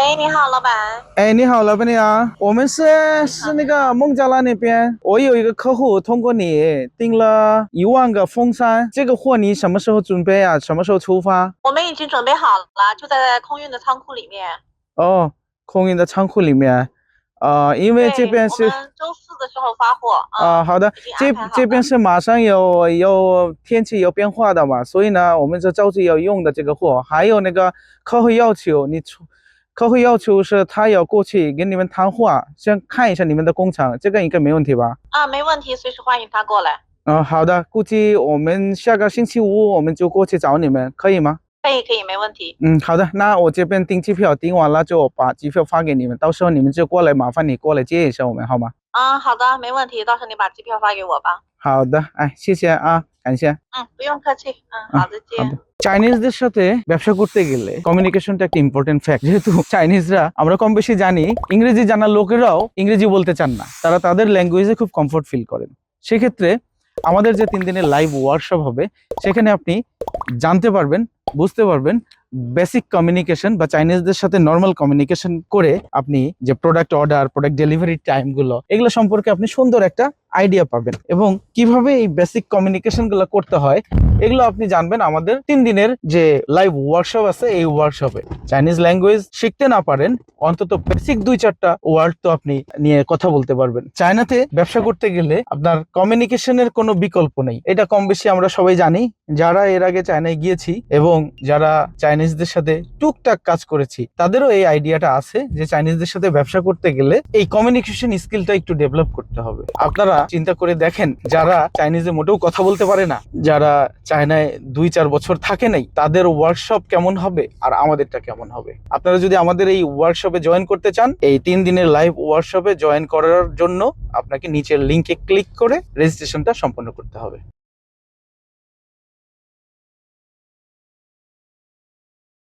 喂，你好，老板。哎，你好，老板娘，我们是那个孟加拉那边，我有一个客户通过你订了1万个风扇，这个货你什么时候准备啊？什么时候出发？我们已经准备好了，就在空运的仓库里面。哦，空运的仓库里面，因为这对，边是我们周四的时候发货。嗯，好的，已经这安排好了。这边是马上有天气有变化的嘛，所以呢，我们就着急要用的这个货，还有那个客户要求，客户要求是他要过去跟你们谈话，先看一下你们的工厂，这个应该没问题吧？啊，没问题，随时欢迎他过来。好的，估计我们下个星期五我们就过去找你们，可以吗？可以，可以，没问题。好的，那我这边订机票订完了就把机票发给你们，到时候你们就过来，麻烦你过来接一下我们，好吗？好的，没问题，到时候你把机票发给我吧。好的，哎，谢谢啊，感谢。不用客气。好，再见。চাইনিজদের সাথে ব্যবসা করতে গেলে কমিউনিকেশনটা একটা ইম্পর্টেন্ট ফ্যাক্ট, যেহেতু চাইনিজরা আমরা কম বেশি জানি, ইংরেজি জানা লোকেরাও ইংরেজি বলতে চান না, তারা তাদের ল্যাঙ্গুয়েজে খুব কমফোর্ট ফিল করেন। সেক্ষেত্রে আমাদের যে 3 দিনের লাইভ ওয়ার্কশপ হবে সেখানে আপনি জানতে পারবেন, বুঝতে পারবেন বেসিক কমিউনিকেশন বা চাইনিজদের সাথে নর্মাল কমিউনিকেশন করে আপনি যে প্রোডাক্ট অর্ডার, প্রোডাক্ট ডেলিভারি টাইমগুলো, এগুলো সম্পর্কে আপনি সুন্দর একটা আইডিয়া পাবেন এবং কিভাবে এই বেসিক কমিউনিকেশনগুলো করতে হয় এগুলো আপনি জানবেন আমাদের 3 দিনের যে লাইভ ওয়ার্কশপ আছে এই ওয়ার্কশপে। চাইনিজ ল্যাঙ্গুয়েজ শিখতে না পারেন, অন্তত বেসিক 2-4টা ওয়ার্ড তো আপনি নিয়ে কথা বলতে পারবেন। চায়নাতে ব্যবসা করতে গেলে আপনার কমিউনিকেশনের কোনো বিকল্প নেই, এটা কম বেশি আমরা সবাই জানি যারা এর আগে চায়নায় গিয়েছি এবং যারা চাইনিজদের সাথে টুকটাক কাজ করেছি, তাদেরও এই আইডিয়াটা আছে যে চাইনিজদের সাথে ব্যবসা করতে গেলে এই কমিউনিকেশন স্কিলটা একটু ডেভেলপ করতে হবে। আপনারা চিন্তা করে দেখেন, যারা চাইনিজে মোটেও কথা বলতে পারে না, যারা চায়নায় 2-4 বছর থাকে নাই, তাদের ওয়ার্কশপ কেমন হবে আর আমাদেরটা কেমন হবে। আপনারা যদি আমাদের এই ওয়ার্কশপে জয়েন করতে চান, এই 3 দিনের লাইভ ওয়ার্কশপে জয়েন করার জন্য আপনাকে নিচের লিংকে ক্লিক করে রেজিস্ট্রেশনটা সম্পন্ন করতে হবে।